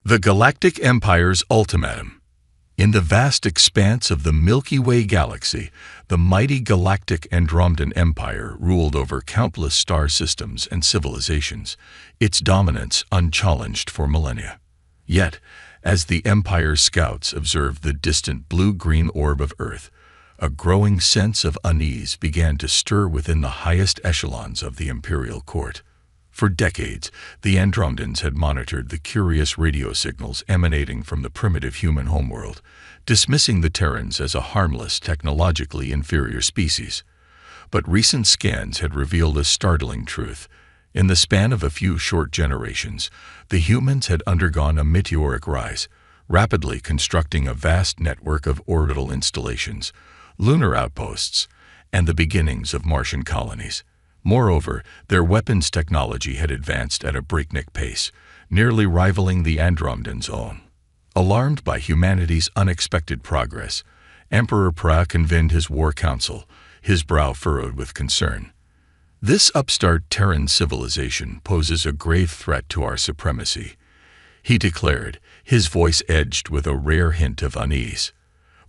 The Galactic Empire's Ultimatum. In the vast expanse of the Milky Way galaxy, the mighty Galactic Andromedan Empire ruled over countless star systems and civilizations, its dominance unchallenged for millennia. Yet, as the Empire's scouts observed the distant blue-green orb of Earth, a growing sense of unease began to stir within the highest echelons of the imperial court. For decades, the Andromedans had monitored the curious radio signals emanating from the primitive human homeworld, dismissing the Terrans as a harmless, technologically inferior species. But recent scans had revealed a startling truth. In the span of a few short generations, the humans had undergone a meteoric rise, rapidly constructing a vast network of orbital installations, lunar outposts, and the beginnings of Martian colonies. Moreover, their weapons technology had advanced at a breakneck pace, nearly rivaling the Andromedans' own. Alarmed by humanity's unexpected progress, Emperor Pra convened his war council, his brow furrowed with concern. "This upstart Terran civilization poses a grave threat to our supremacy," he declared, his voice edged with a rare hint of unease.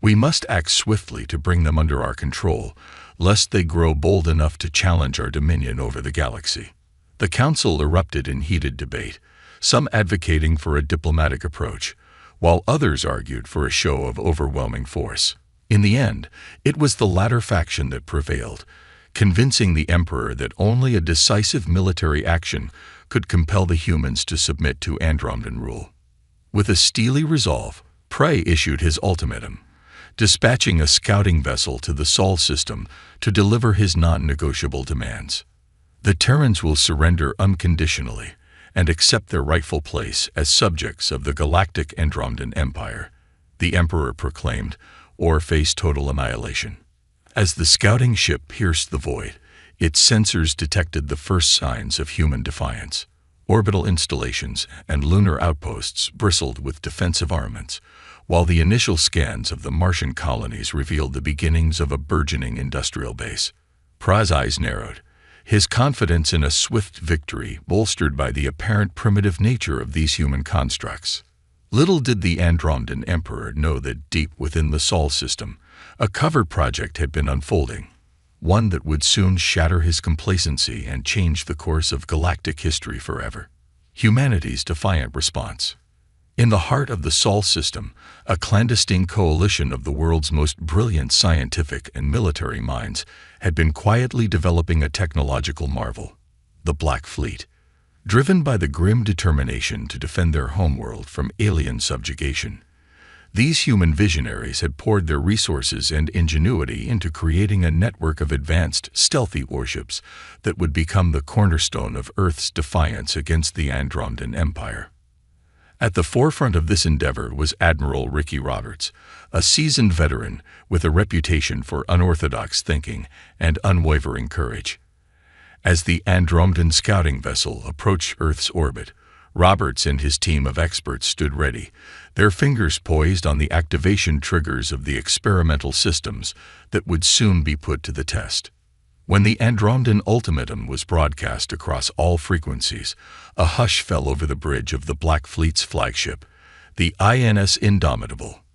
"We must act swiftly to bring them under our control, lest they grow bold enough to challenge our dominion over the galaxy." The council erupted in heated debate, some advocating for a diplomatic approach, while others argued for a show of overwhelming force. In the end, it was the latter faction that prevailed, convincing the Emperor that only a decisive military action could compel the humans to submit to Andromedan rule. With a steely resolve, Prey issued his ultimatum, dispatching a scouting vessel to the Sol system to deliver his non-negotiable demands. "The Terrans will surrender unconditionally and accept their rightful place as subjects of the Galactic Andromedan Empire," the Emperor proclaimed, "or face total annihilation." As the scouting ship pierced the void, its sensors detected the first signs of human defiance. Orbital installations and lunar outposts bristled with defensive armaments, while the initial scans of the Martian colonies revealed the beginnings of a burgeoning industrial base. Pra's eyes narrowed, his confidence in a swift victory bolstered by the apparent primitive nature of these human constructs. Little did the Andromedan Emperor know that deep within the Sol system, a covert project had been unfolding, one that would soon shatter his complacency and change the course of galactic history forever. Humanity's defiant response. In the heart of the Sol system, a clandestine coalition of the world's most brilliant scientific and military minds had been quietly developing a technological marvel, the Black Fleet. Driven by the grim determination to defend their homeworld from alien subjugation, these human visionaries had poured their resources and ingenuity into creating a network of advanced, stealthy warships that would become the cornerstone of Earth's defiance against the Andromedan Empire. At the forefront of this endeavor was Admiral Ricky Roberts, a seasoned veteran with a reputation for unorthodox thinking and unwavering courage. As the Andromedan scouting vessel approached Earth's orbit, Roberts and his team of experts stood ready, their fingers poised on the activation triggers of the experimental systems that would soon be put to the test. When the Andromedan ultimatum was broadcast across all frequencies, a hush fell over the bridge of the Black Fleet's flagship, the INS Indomitable.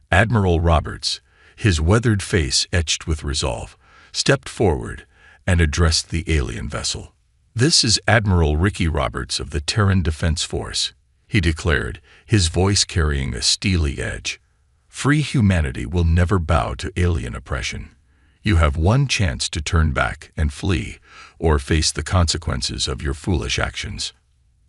Admiral Roberts, his weathered face etched with resolve, stepped forward and addressed the alien vessel. "This is Admiral Ricky Roberts of the Terran Defense Force," he declared, his voice carrying a steely edge. "Free humanity will never bow to alien oppression. You have one chance to turn back and flee, or face the consequences of your foolish actions."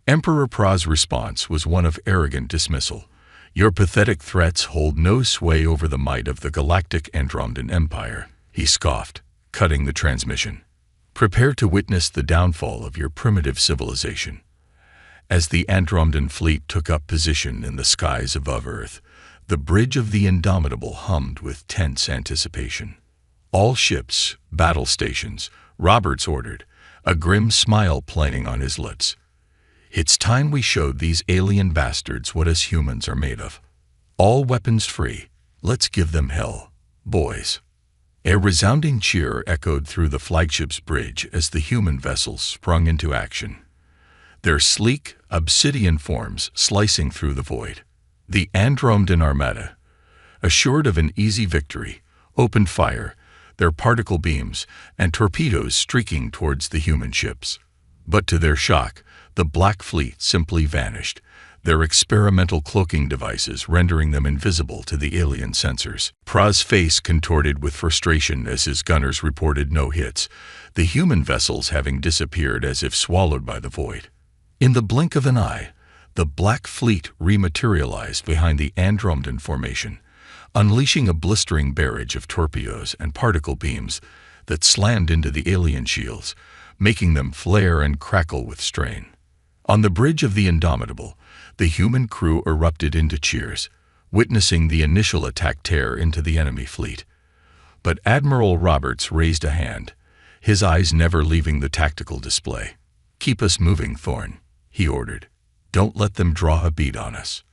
Emperor Pra's response was one of arrogant dismissal. "Your pathetic threats hold no sway over the might of the Galactic Andromedan Empire," he scoffed, cutting the transmission. "Prepare to witness the downfall of your primitive civilization." As the Andromedan fleet took up position in the skies above Earth, the bridge of the Indomitable hummed with tense anticipation. "All ships, battle stations," Roberts ordered, a grim smile playing on his lips. "It's time we showed these alien bastards what us humans are made of. All weapons free. Let's give them hell, boys." A resounding cheer echoed through the flagship's bridge as the human vessel sprung into action. their sleek, obsidian forms slicing through the void. The Andromedan Armada, assured of an easy victory, opened fire, their particle beams and torpedoes streaking towards the human ships. But to their shock, the Black Fleet simply vanished, their experimental cloaking devices rendering them invisible to the alien sensors. Pra's face contorted with frustration as his gunners reported no hits, the human vessels having disappeared as if swallowed by the void. In the blink of an eye, the Black Fleet rematerialized behind the Andromedan formation, unleashing a blistering barrage of torpedoes and particle beams that slammed into the alien shields, making them flare and crackle with strain. On the bridge of the Indomitable, the human crew erupted into cheers, witnessing the initial attack tear into the enemy fleet. But Admiral Roberts raised a hand, his eyes never leaving the tactical display. "Keep us moving, Thorn," he ordered. "Don't let them draw a bead on us."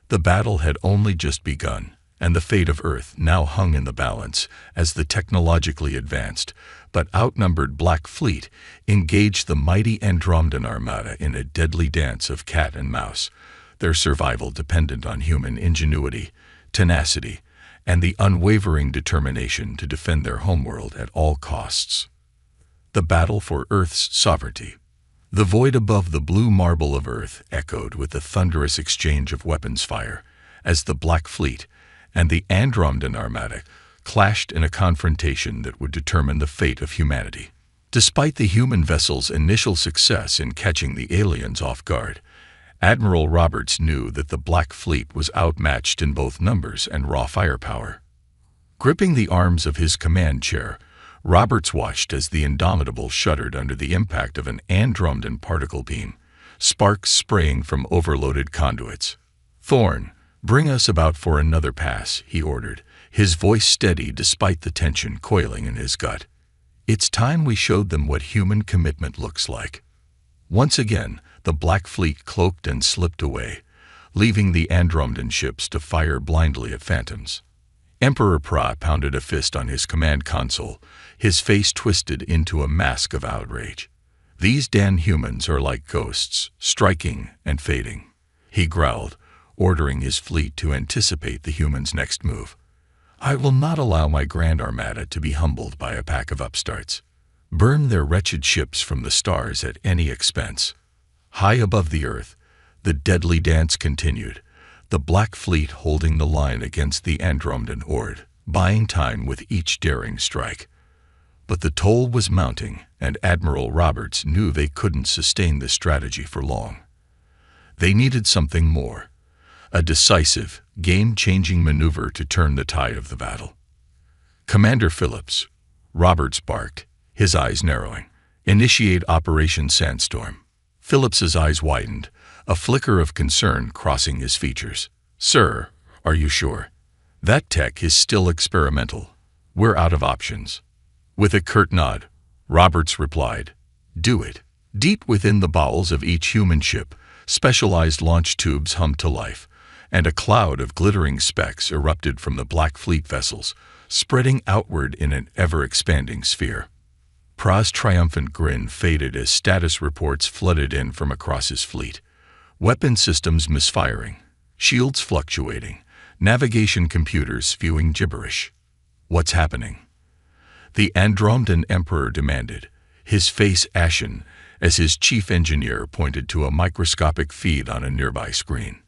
The battle had only just begun, and the fate of Earth now hung in the balance as the technologically advanced but outnumbered Black Fleet engaged the mighty Andromedan Armada in a deadly dance of cat and mouse, their survival dependent on human ingenuity, tenacity, and the unwavering determination to defend their homeworld at all costs. The battle for Earth's sovereignty. The void above the blue marble of Earth echoed with the thunderous exchange of weapons fire as the Black Fleet and the Andromedan Armada clashed in a confrontation that would determine the fate of humanity. Despite the human vessel's initial success in catching the aliens off guard, Admiral Roberts knew that the Black Fleet was outmatched in both numbers and raw firepower. Gripping the arms of his command chair, Roberts watched as the Indomitable shuddered under the impact of an Andromedan particle beam, sparks spraying from overloaded conduits. "Thorn, bring us about for another pass," he ordered, his voice steady despite the tension coiling in his gut. "It's time we showed them what human commitment looks like." Once again, the Black Fleet cloaked and slipped away, leaving the Andromedan ships to fire blindly at phantoms. Emperor Pra pounded a fist on his command console, his face twisted into a mask of outrage. "These damn humans are like ghosts, striking and fading," he growled, ordering his fleet to anticipate the humans' next move. "I will not allow my Grand Armada to be humbled by a pack of upstarts. Burn their wretched ships from the stars at any expense." High above the Earth, the deadly dance continued, the Black Fleet holding the line against the Andromedan horde, buying time with each daring strike. But the toll was mounting, and Admiral Roberts knew they couldn't sustain this strategy for long. They needed something more, a decisive, game-changing maneuver to turn the tide of the battle. "Commander Phillips," Roberts barked, his eyes narrowing, "initiate Operation Sandstorm." Phillips's eyes widened, a flicker of concern crossing his features. "Sir, are you sure? That tech is still experimental. We're out of options." With a curt nod, Roberts replied, "Do it." Deep within the bowels of each human ship, specialized launch tubes hummed to life, and a cloud of glittering specks erupted from the Black Fleet vessels, spreading outward in an ever-expanding sphere. Pra's triumphant grin faded as status reports flooded in from across his fleet. Weapon systems misfiring, shields fluctuating, navigation computers spewing gibberish. "What's happening?" the Andromedan Emperor demanded, his face ashen as his chief engineer pointed to a microscopic feed on a nearby screen.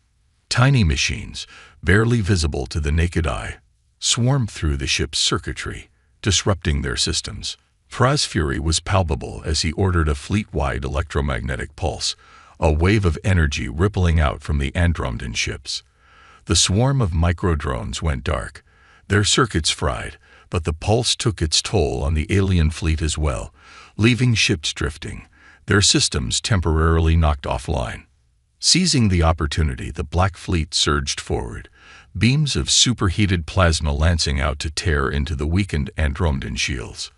Tiny machines, barely visible to the naked eye, swarmed through the ship's circuitry, disrupting their systems. Pra's fury was palpable as he ordered a fleet-wide electromagnetic pulse, a wave of energy rippling out from the Andromedan ships. The swarm of micro-drones went dark, their circuits fried, but the pulse took its toll on the alien fleet as well, leaving ships drifting, their systems temporarily knocked offline. Seizing the opportunity, the Black Fleet surged forward, beams of superheated plasma lancing out to tear into the weakened Andromedan shields.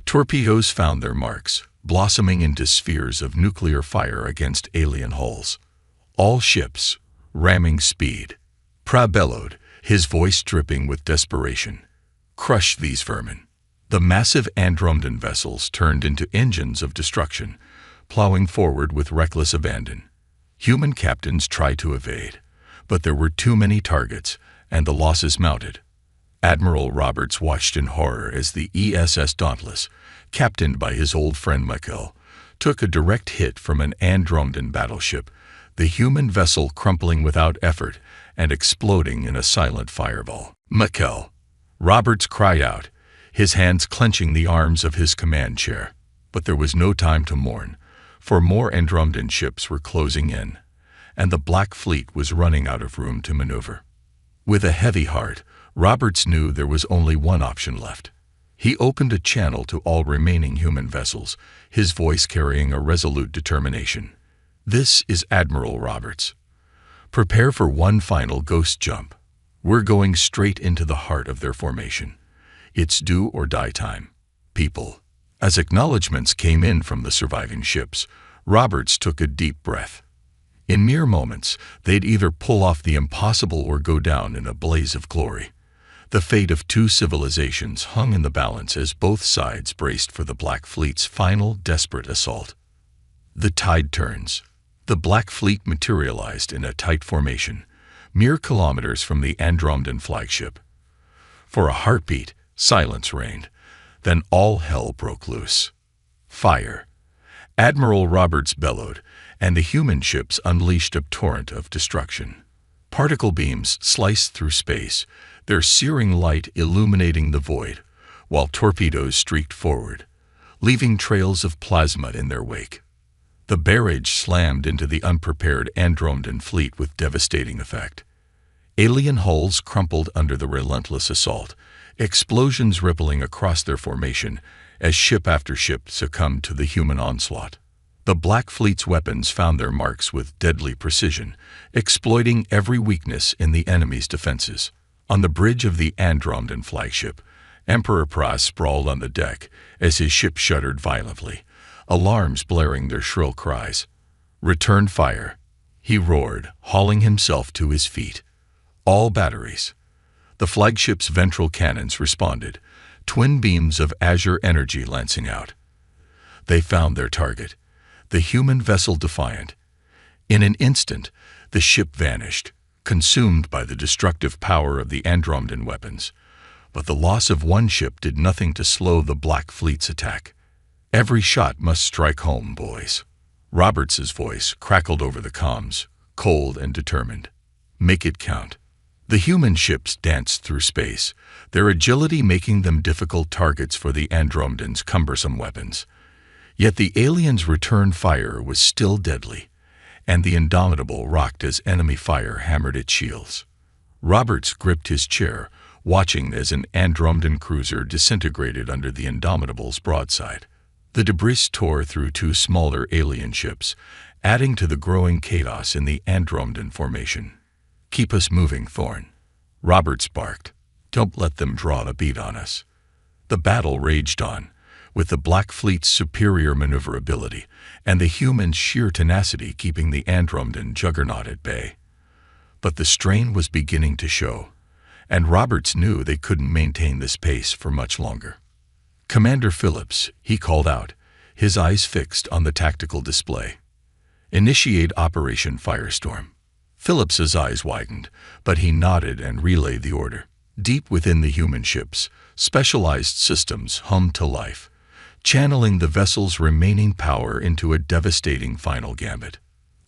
Torpedoes found their marks, blossoming into spheres of nuclear fire against alien hulls. All ships, ramming speed. Pra bellowed, his voice dripping with desperation. "Crush these vermin." The massive Andromedan vessels turned into engines of destruction, plowing forward with reckless abandon. Human captains tried to evade, but there were too many targets, and the losses mounted. Admiral Roberts watched in horror as the ESS Dauntless, captained by his old friend Michael, took a direct hit from an Andromedan battleship, the human vessel crumpling without effort and exploding in a silent fireball. "Michael!" Roberts cried out, his hands clenching the arms of his command chair. But there was no time to mourn, for more Andromedan ships were closing in, and the Black Fleet was running out of room to maneuver. With a heavy heart, Roberts knew there was only one option left. He opened a channel to all remaining human vessels, his voice carrying a resolute determination. "This is Admiral Roberts. Prepare for one final ghost jump. We're going straight into the heart of their formation. It's do or die time, people." As acknowledgments came in from the surviving ships, Roberts took a deep breath. In mere moments, they'd either pull off the impossible or go down in a blaze of glory. The fate of two civilizations hung in the balance as both sides braced for the Black Fleet's final desperate assault. The tide turns. The Black Fleet materialized in a tight formation, mere kilometers from the Andromedan flagship. For a heartbeat, silence reigned. Then all hell broke loose. Fire. Admiral Roberts bellowed, and the human ships unleashed a torrent of destruction. Particle beams sliced through space, their searing light illuminating the void, while torpedoes streaked forward, leaving trails of plasma in their wake. The barrage slammed into the unprepared Andromedan fleet with devastating effect. Alien hulls crumpled under the relentless assault, explosions rippling across their formation as ship after ship succumbed to the human onslaught. The Black Fleet's weapons found their marks with deadly precision, exploiting every weakness in the enemy's defenses. On the bridge of the Andromedan flagship, Emperor Pras sprawled on the deck as his ship shuddered violently, alarms blaring their shrill cries. "Return fire," he roared, hauling himself to his feet. All batteries. The flagship's ventral cannons responded, twin beams of azure energy lancing out. They found their target, the human vessel Defiant. In an instant, the ship vanished, consumed by the destructive power of the Andromedan weapons. But the loss of one ship did nothing to slow the Black Fleet's attack. "Every shot must strike home, boys." Roberts's voice crackled over the comms, cold and determined. "Make it count." The human ships danced through space, their agility making them difficult targets for the Andromedans' cumbersome weapons. Yet the aliens' return fire was still deadly, and the Indomitable rocked as enemy fire hammered its shields. Roberts gripped his chair, watching as an Andromedan cruiser disintegrated under the Indomitable's broadside. The debris tore through two smaller alien ships, adding to the growing chaos in the Andromedan formation. "Keep us moving, Thorn," Roberts barked. "Don't let them draw a bead on us." The battle raged on, with the Black Fleet's superior maneuverability and the humans' sheer tenacity keeping the Andromedan juggernaut at bay. But the strain was beginning to show, and Roberts knew they couldn't maintain this pace for much longer. "Commander Phillips," he called out, his eyes fixed on the tactical display. "Initiate Operation Firestorm." Phillips's eyes widened, but he nodded and relayed the order. Deep within the human ships, specialized systems hummed to life, channeling the vessel's remaining power into a devastating final gambit.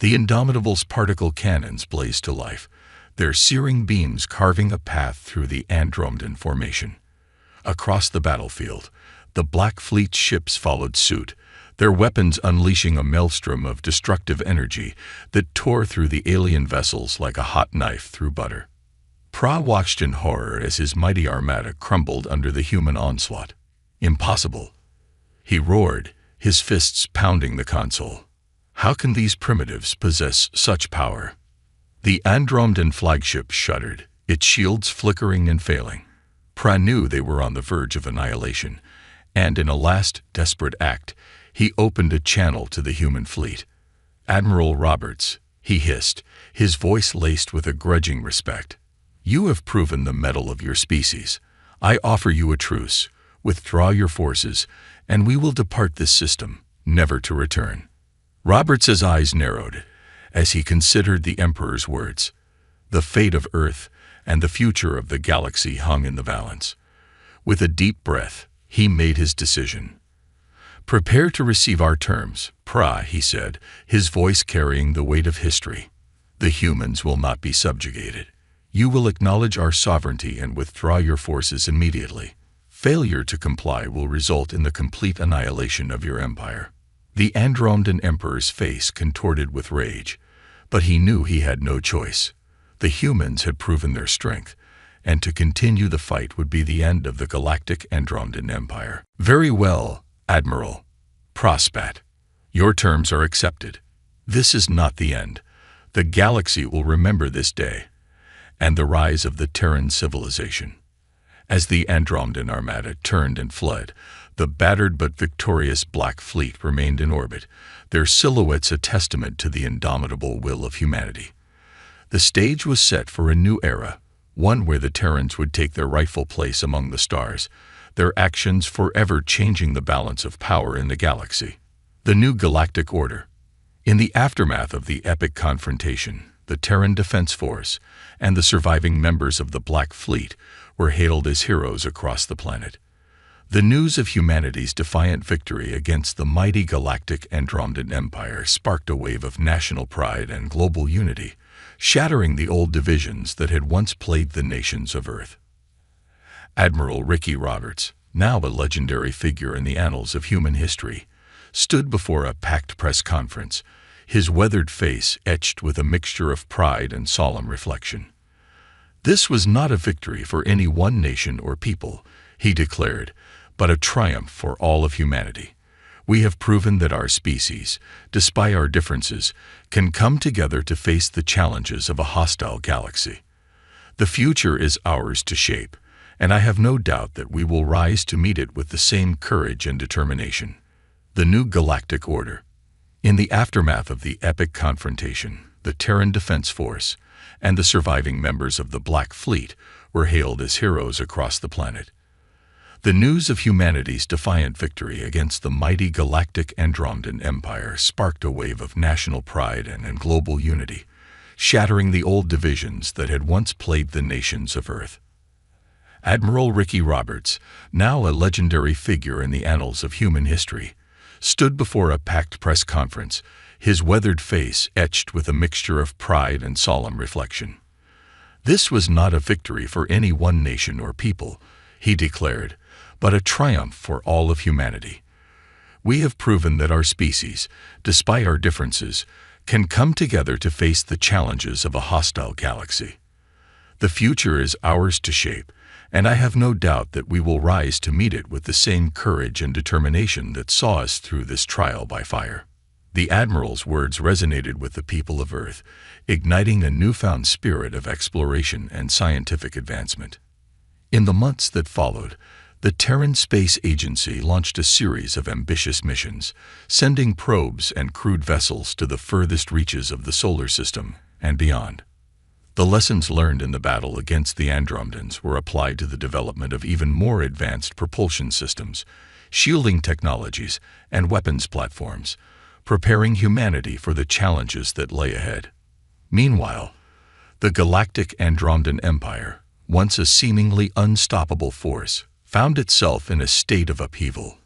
The Indomitable's particle cannons blazed to life, their searing beams carving a path through the Andromedan formation. Across the battlefield, the Black Fleet ships followed suit, their weapons unleashing a maelstrom of destructive energy that tore through the alien vessels like a hot knife through butter. Pra watched in horror as his mighty armada crumbled under the human onslaught. "Impossible!" he roared, his fists pounding the console. "How can these primitives possess such power?" The Andromedan flagship shuddered, its shields flickering and failing. Pra knew they were on the verge of annihilation, and in a last desperate act, he opened a channel to the human fleet. "Admiral Roberts," he hissed, his voice laced with a grudging respect. "You have proven the mettle of your species. I offer you a truce. Withdraw your forces, and we will depart this system, never to return." Roberts's eyes narrowed as he considered the Emperor's words. The fate of Earth and the future of the galaxy hung in the balance. With a deep breath, he made his decision. "Prepare to receive our terms, Pra," he said, his voice carrying the weight of history. "The humans will not be subjugated. You will acknowledge our sovereignty and withdraw your forces immediately. Failure to comply will result in the complete annihilation of your empire." The Andromedan Emperor's face contorted with rage, but he knew he had no choice. The humans had proven their strength, and to continue the fight would be the end of the galactic Andromedan Empire. "Very well, Admiral," Pra spat. "Your terms are accepted. This is not the end. The galaxy will remember this day, and the rise of the Terran civilization." As the Andromedan armada turned and fled, the battered but victorious Black Fleet remained in orbit, their silhouettes a testament to the indomitable will of humanity. The stage was set for a new era, one where the Terrans would take their rightful place among the stars, their actions forever changing the balance of power in the galaxy. The new galactic order. In the aftermath of the epic confrontation, the Terran Defense Force and the surviving members of the Black Fleet were hailed as heroes across the planet. The news of humanity's defiant victory against the mighty galactic Andromedan Empire sparked a wave of national pride and global unity, shattering the old divisions that had once plagued the nations of Earth. Admiral Ricky Roberts, now a legendary figure in the annals of human history, stood before a packed press conference, his weathered face etched with a mixture of pride and solemn reflection. "This was not a victory for any one nation or people," he declared, "but a triumph for all of humanity. We have proven that our species, despite our differences, can come together to face the challenges of a hostile galaxy. The future is ours to shape, and I have no doubt that we will rise to meet it with the same courage and determination." The new galactic order. In the aftermath of the epic confrontation, the Terran Defense Force and the surviving members of the Black Fleet were hailed as heroes across the planet. The news of humanity's defiant victory against the mighty galactic Andromedan Empire sparked a wave of national pride and global unity, shattering the old divisions that had once plagued the nations of Earth. Admiral Ricky Roberts, now a legendary figure in the annals of human history, stood before a packed press conference, his weathered face etched with a mixture of pride and solemn reflection. "This was not a victory for any one nation or people," he declared, "but a triumph for all of humanity. We have proven that our species, despite our differences, can come together to face the challenges of a hostile galaxy. The future is ours to shape, and I have no doubt that we will rise to meet it with the same courage and determination that saw us through this trial by fire." The Admiral's words resonated with the people of Earth, igniting a newfound spirit of exploration and scientific advancement. In the months that followed, the Terran Space Agency launched a series of ambitious missions, sending probes and crewed vessels to the furthest reaches of the solar system and beyond. The lessons learned in the battle against the Andromedans were applied to the development of even more advanced propulsion systems, shielding technologies, and weapons platforms, preparing humanity for the challenges that lay ahead. Meanwhile, the galactic Andromedan Empire, once a seemingly unstoppable force, found itself in a state of upheaval.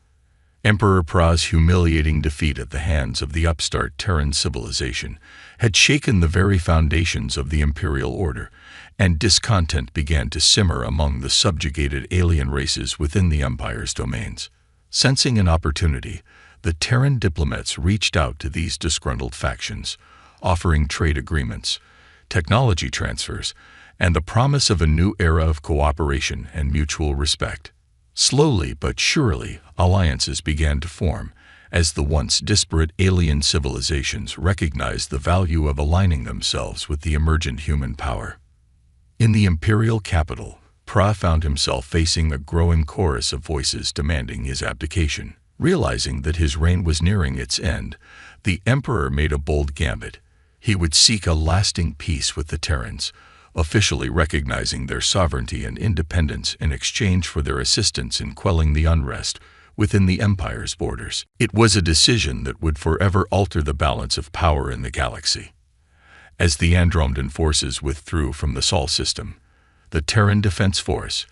Emperor Pra's humiliating defeat at the hands of the upstart Terran civilization had shaken the very foundations of the imperial order, and discontent began to simmer among the subjugated alien races within the empire's domains. Sensing an opportunity, the Terran diplomats reached out to these disgruntled factions, offering trade agreements, technology transfers, and the promise of a new era of cooperation and mutual respect. Slowly but surely, alliances began to form, as the once disparate alien civilizations recognized the value of aligning themselves with the emergent human power. In the imperial capital, Pra found himself facing a growing chorus of voices demanding his abdication. Realizing that his reign was nearing its end, the emperor made a bold gambit. He would seek a lasting peace with the Terrans, officially recognizing their sovereignty and independence in exchange for their assistance in quelling the unrest within the Empire's borders. It was a decision that would forever alter the balance of power in the galaxy. As the Andromedan forces withdrew from the Sol system, the Terran Defense Force,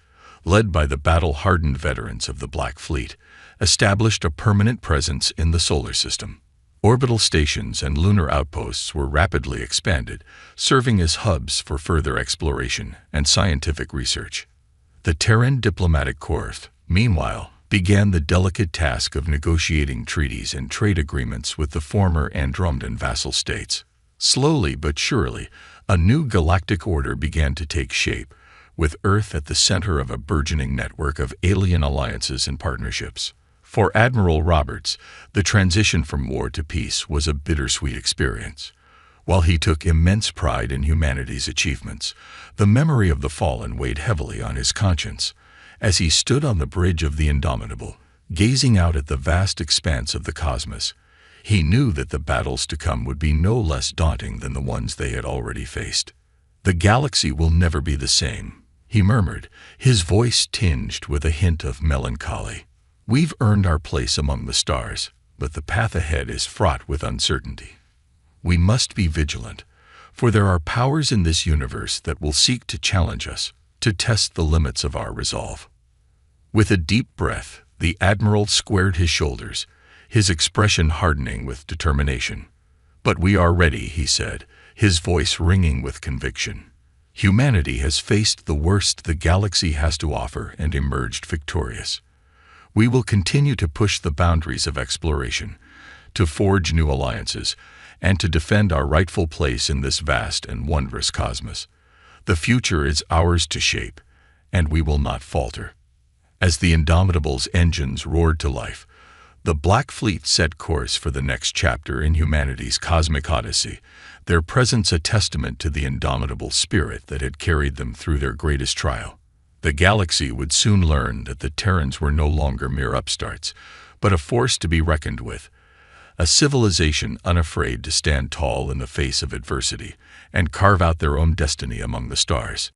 led by the battle-hardened veterans of the Black Fleet, established a permanent presence in the solar system. Orbital stations and lunar outposts were rapidly expanded, serving as hubs for further exploration and scientific research. The Terran Diplomatic Corps, meanwhile, began the delicate task of negotiating treaties and trade agreements with the former Andromedan vassal states. Slowly but surely, a new galactic order began to take shape, with Earth at the center of a burgeoning network of alien alliances and partnerships. For Admiral Roberts, the transition from war to peace was a bittersweet experience. While he took immense pride in humanity's achievements, the memory of the fallen weighed heavily on his conscience. As he stood on the bridge of the Indomitable, gazing out at the vast expanse of the cosmos, he knew that the battles to come would be no less daunting than the ones they had already faced. "The galaxy will never be the same," he murmured, his voice tinged with a hint of melancholy. "We've earned our place among the stars, but the path ahead is fraught with uncertainty. We must be vigilant, for there are powers in this universe that will seek to challenge us, to test the limits of our resolve." With a deep breath, the Admiral squared his shoulders, his expression hardening with determination. "But we are ready," he said, his voice ringing with conviction. "Humanity has faced the worst the galaxy has to offer and emerged victorious. We will continue to push the boundaries of exploration, to forge new alliances, and to defend our rightful place in this vast and wondrous cosmos. The future is ours to shape, and we will not falter." As the Indomitable's engines roared to life, the Black Fleet set course for the next chapter in humanity's cosmic odyssey, their presence a testament to the indomitable spirit that had carried them through their greatest trial. The galaxy would soon learn that the Terrans were no longer mere upstarts, but a force to be reckoned with, a civilization unafraid to stand tall in the face of adversity and carve out their own destiny among the stars.